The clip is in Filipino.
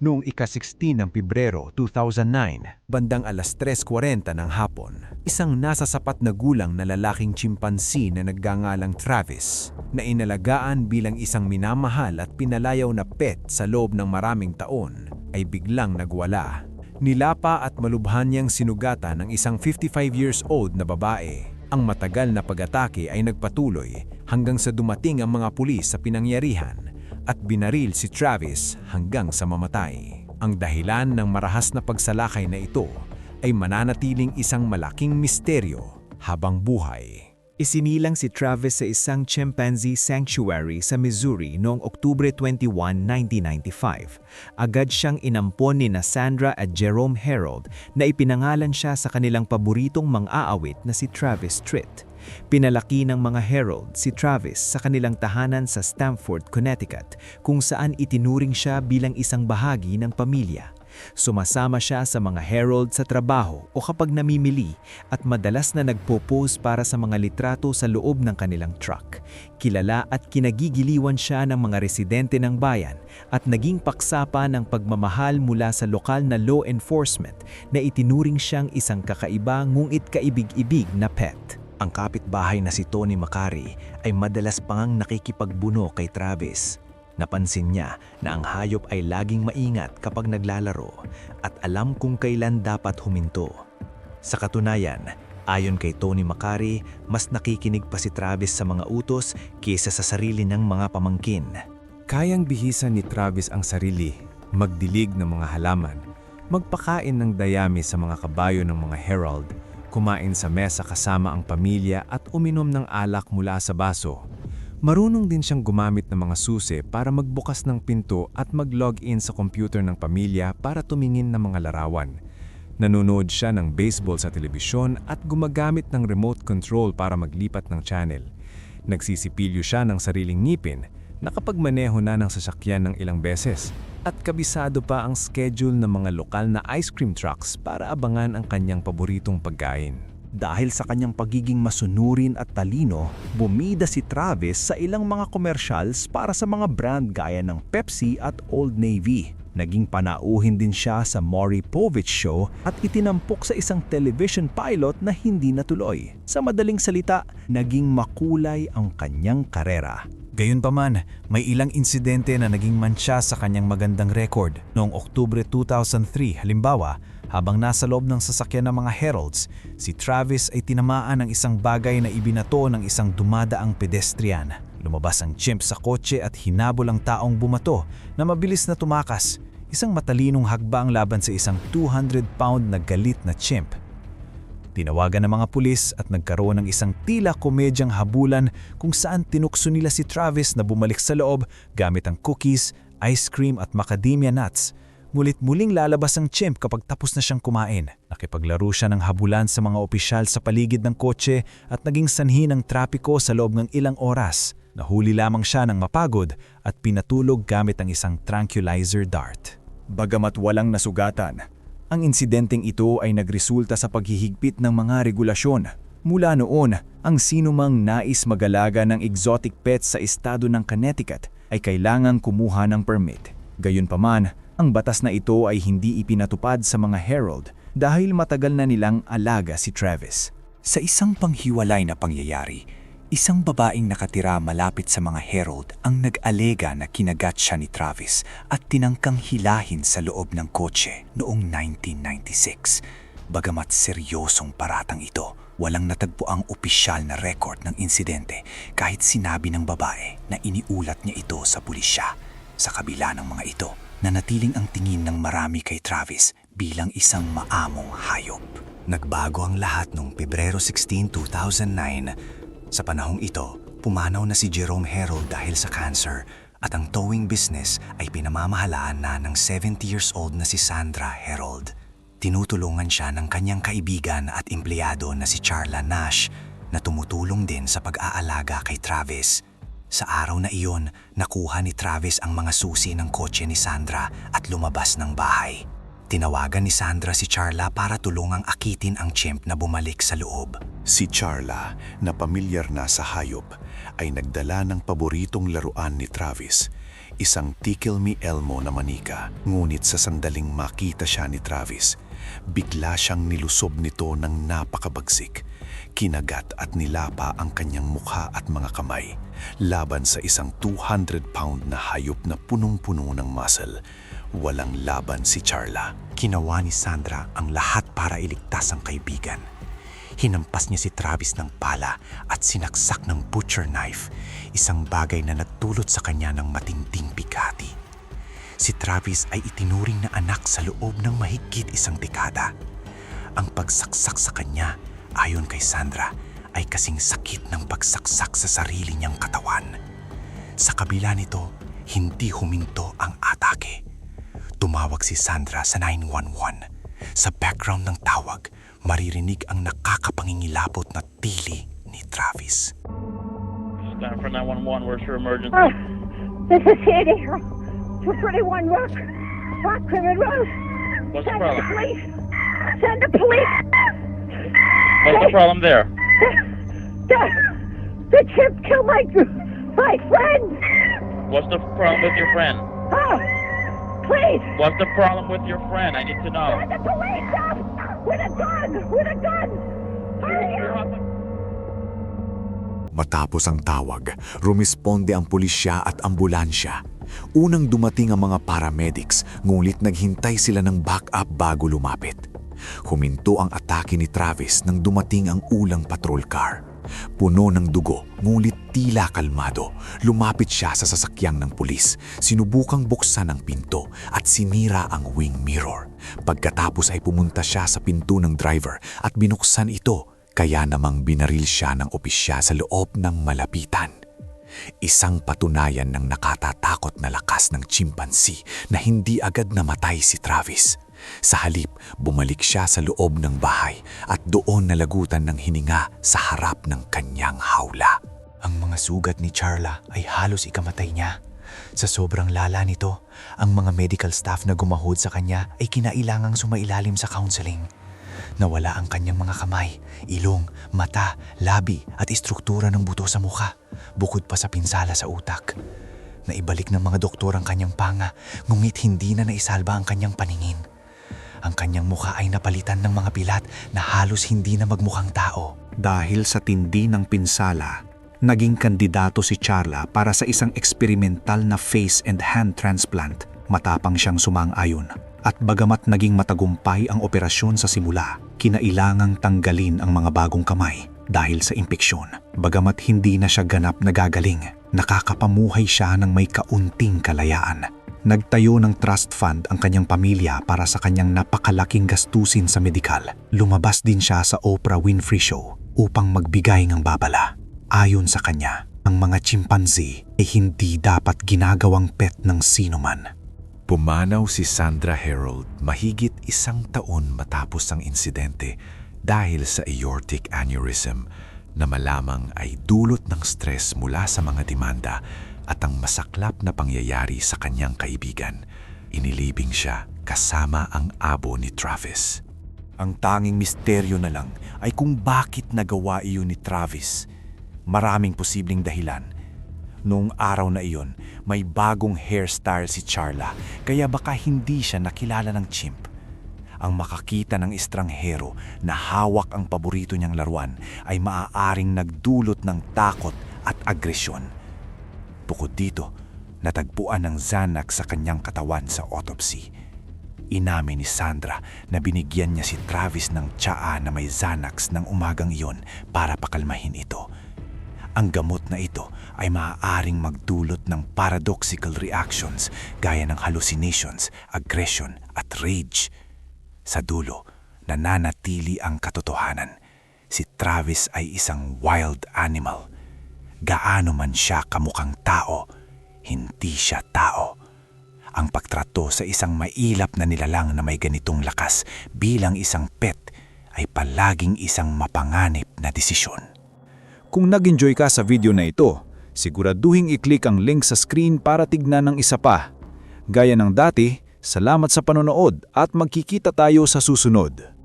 noong ika-16 ng Pebrero 2009, bandang alas 3:40 ng hapon. Isang nasa sapat na gulang na lalaking chimpanzee na nagngangalang Travis, na inalagaan bilang isang minamahal at pinalayaw na pet sa loob ng maraming taon, ay biglang nagwala. Nilapa at malubhan niyang sinugatan ng isang 55 years old na babae. Ang matagal na pag-atake ay nagpatuloy hanggang sa dumating ang mga pulis sa pinangyarihan at binaril si Travis hanggang sa mamatay. Ang dahilan ng marahas na pagsalakay na ito ay mananatiling isang malaking misteryo habang buhay. Isinilang si Travis sa isang chimpanzee sanctuary sa Missouri noong Oktubre 21, 1995. Agad siyang inampon ni Sandra at Jerome Harold na ipinangalan siya sa kanilang paboritong mang-aawit na si Travis Tritt. Pinalaki ng mga Harold si Travis sa kanilang tahanan sa Stamford, Connecticut, kung saan itinuring siya bilang isang bahagi ng pamilya. Sumasama siya sa mga Harold sa trabaho o kapag namimili at madalas na nagpo-pose para sa mga litrato sa loob ng kanilang truck. Kilala at kinagigiliwan siya ng mga residente ng bayan at naging paksapa ng pagmamahal mula sa lokal na law enforcement na itinuring siyang isang kakaiba ngunit kaibig-ibig na pet. Ang kapitbahay na si Tony Macari ay madalas pangang nakikipagbuno kay Travis. Napansin niya na ang hayop ay laging maingat kapag naglalaro at alam kung kailan dapat huminto. Sa katunayan, ayon kay Tony Macari, mas nakikinig pa si Travis sa mga utos kaysa sa sarili ng mga pamangkin. Kayang bihisan ni Travis ang sarili, magdilig ng mga halaman, magpakain ng dayami sa mga kabayo ng mga Herald, kumain sa mesa kasama ang pamilya at uminom ng alak mula sa baso. Marunong din siyang gumamit ng mga susi para magbukas ng pinto at mag-log-in sa computer ng pamilya para tumingin ng mga larawan. Nanonood siya ng baseball sa telebisyon at gumagamit ng remote control para maglipat ng channel. Nagsisipilyo siya ng sariling ngipin, nakapagmaneho na ng sasakyan ng ilang beses, at kabisado pa ang schedule ng mga lokal na ice cream trucks para abangan ang kanyang paboritong pagkain. Dahil sa kanyang pagiging masunurin at talino, bumida si Travis sa ilang mga commercials para sa mga brand gaya ng Pepsi at Old Navy. Naging panauhin din siya sa Maury Povich Show at itinampok sa isang television pilot na hindi natuloy. Sa madaling salita, naging makulay ang kanyang karera. Gayunpaman, may ilang insidente na naging mantsa sa kanyang magandang record. Noong Oktubre 2003, halimbawa, habang nasa loob ng sasakyan ng mga Heralds, si Travis ay tinamaan ng isang bagay na ibinato ng isang dumadaang pedestrian. Lumabas ang chimp sa kotse at hinabol ang taong bumato na mabilis na tumakas. Isang matalinong hakbang laban sa isang 200-pound na galit na chimp. Tinawagan ng mga pulis at nagkaroon ng isang tila komedyang habulan kung saan tinukso nila si Travis na bumalik sa loob gamit ang cookies, ice cream at macadamia nuts. Mulit muling lalabas ang chimp kapag tapos na siyang kumain. Nakipaglaro siya ng habulan sa mga opisyal sa paligid ng kotse at naging sanhi ng trapiko sa loob ng ilang oras. Nahuli lamang siya ng mapagod at pinatulog gamit ang isang tranquilizer dart. Bagamat walang nasugatan, ang insidenteng ito ay nagresulta sa paghihigpit ng mga regulasyon. Mula noon, ang sinumang nais mag-alaga ng exotic pets sa estado ng Connecticut ay kailangang kumuha ng permit. Gayunpaman, ang batas na ito ay hindi ipinatupad sa mga Herald dahil matagal na nilang alaga si Travis. Sa isang panghiwalay na pangyayari, isang babaeng nakatira malapit sa mga Herald ang nag-alega na kinagat siya ni Travis at tinangkang hilahin sa loob ng kotse noong 1996. Bagamat seryosong paratang ito, walang natagpo ang opisyal na record ng insidente kahit sinabi ng babae na iniulat niya ito sa pulisya. Sa kabila ng mga ito, nanatiling ang tingin ng marami kay Travis bilang isang maamong hayop. Nagbago ang lahat noong Pebrero 16, 2009. Sa panahong ito, pumanaw na si Jerome Harold dahil sa cancer at ang towing business ay pinamamahalaan na ng 70 years old na si Sandra Harold. Tinutulungan siya ng kanyang kaibigan at empleyado na si Charla Nash na tumutulong din sa pag-aalaga kay Travis. Sa araw na iyon, nakuha ni Travis ang mga susi ng kotse ni Sandra at lumabas ng bahay. Tinawagan ni Sandra si Charla para tulungang akitin ang chimp na bumalik sa loob. Si Charla, na pamilyar na sa hayop, ay nagdala ng paboritong laruan ni Travis. Isang Tickle Me Elmo na manika, ngunit sa sandaling makita siya ni Travis, bigla siyang nilusob nito ng napakabagsik. Kinagat at nilapa ang kanyang mukha at mga kamay, laban sa isang 200-pound na hayop na punong-puno ng muscle. Walang laban si Charla. Ginawa ni Sandra ang lahat para iligtas ang kaibigan. Hinampas niya si Travis ng pala at sinaksak ng butcher knife, isang bagay na nagdulot sa kanya ng matinding bigati. Si Travis ay itinuring na anak sa loob ng mahigit isang dekada. Ang pagsaksak sa kanya, ayon kay Sandra, ay kasing sakit ng pagsaksak sa sarili niyang katawan. Sa kabila nito, hindi huminto ang atake. Tumawag si Sandra sa 911. Sa background ng tawag, maririnig ang nakakapangingilabot na tili ni Travis. Stand for 911, where's your emergency? This is Sandy. 231 Rock Crimin Road. What's the Send the problem? police. Send the police. What's the problem there? The chip killed my friend. What's the problem with your friend? Oh, please. What's the problem with your friend? I need to know. Send the police up with a gun. With a gun. Hurry up. Matapos ang tawag, rumisponde ang pulisya at ambulansya. Unang dumating ang mga paramedics, ngunit naghintay sila ng backup bago lumapit. Huminto ang atake ni Travis nang dumating ang ulang patrol car. Puno ng dugo, ngunit tila kalmado. Lumapit siya sa sasakyang ng pulis. Sinubukang buksan ang pinto at sinira ang wing mirror. Pagkatapos ay pumunta siya sa pinto ng driver at binuksan ito. Kaya namang binaril siya ng opisya sa loob ng malapitan. Isang patunayan ng nakatatakot na lakas ng chimpanzee na hindi agad namatay si Travis. Sa halip, bumalik siya sa loob ng bahay at doon nalagutan ng hininga sa harap ng kanyang hawla. Ang mga sugat ni Charla ay halos ikamatay niya. Sa sobrang lala nito, ang mga medical staff na gumahod sa kanya ay kinailangang sumailalim sa counseling. Nawala ang kanyang mga kamay, ilong, mata, labi at istruktura ng buto sa mukha, bukod pa sa pinsala sa utak. Naibalik ng mga doktor ang kanyang panga, ngunit hindi na naisalba ang kanyang paningin. Ang kanyang mukha ay napalitan ng mga pilat na halos hindi na magmukhang tao. Dahil sa tindi ng pinsala, naging kandidato si Charla para sa isang eksperimental na face and hand transplant. Matapang siyang sumang-ayon. At bagamat naging matagumpay ang operasyon sa simula, kinailangang tanggalin ang mga bagong kamay dahil sa impeksyon. Bagamat hindi na siya ganap na gagaling, nakakapamuhay siya ng may kaunting kalayaan. Nagtayo ng trust fund ang kanyang pamilya para sa kanyang napakalaking gastusin sa medikal. Lumabas din siya sa Oprah Winfrey Show upang magbigay ng babala. Ayon sa kanya, ang mga chimpanzee ay hindi dapat ginagawang pet ng sinuman. Pumanaw si Sandra Herold mahigit 1 taon matapos ang insidente dahil sa aortic aneurysm na malamang ay dulot ng stress mula sa mga demanda at ang masaklap na pangyayari sa kanyang kaibigan. Inilibing siya kasama ang abo ni Travis. Ang tanging misteryo na lang ay kung bakit nagawa iyon ni Travis. Maraming posibleng dahilan. Noong araw na iyon, may bagong hairstyle si Charla, kaya baka hindi siya nakilala ng chimp. Ang makakita ng estranghero na hawak ang paborito niyang laruan ay maaaring nagdulot ng takot at agresyon. Bukod dito, natagpuan ng Xanax sa kanyang katawan sa autopsy. Inamin ni Sandra na binigyan niya si Travis ng tsaa na may Xanax ng umagang iyon para pakalmahin ito. Ang gamot na ito ay maaaring magdulot ng paradoxical reactions gaya ng hallucinations, aggression at rage. Sa dulo, nananatili ang katotohanan. Si Travis ay isang wild animal. Gaano man siya kamukhang tao, hindi siya tao. Ang pagtrato sa isang mailap na nilalang na may ganitong lakas bilang isang pet ay palaging isang mapanganib na desisyon. Kung nag-enjoy ka sa video na ito, siguraduhin i-click ang link sa screen para tignan ng isa pa. Gaya ng dati, salamat sa panonood at magkikita tayo sa susunod.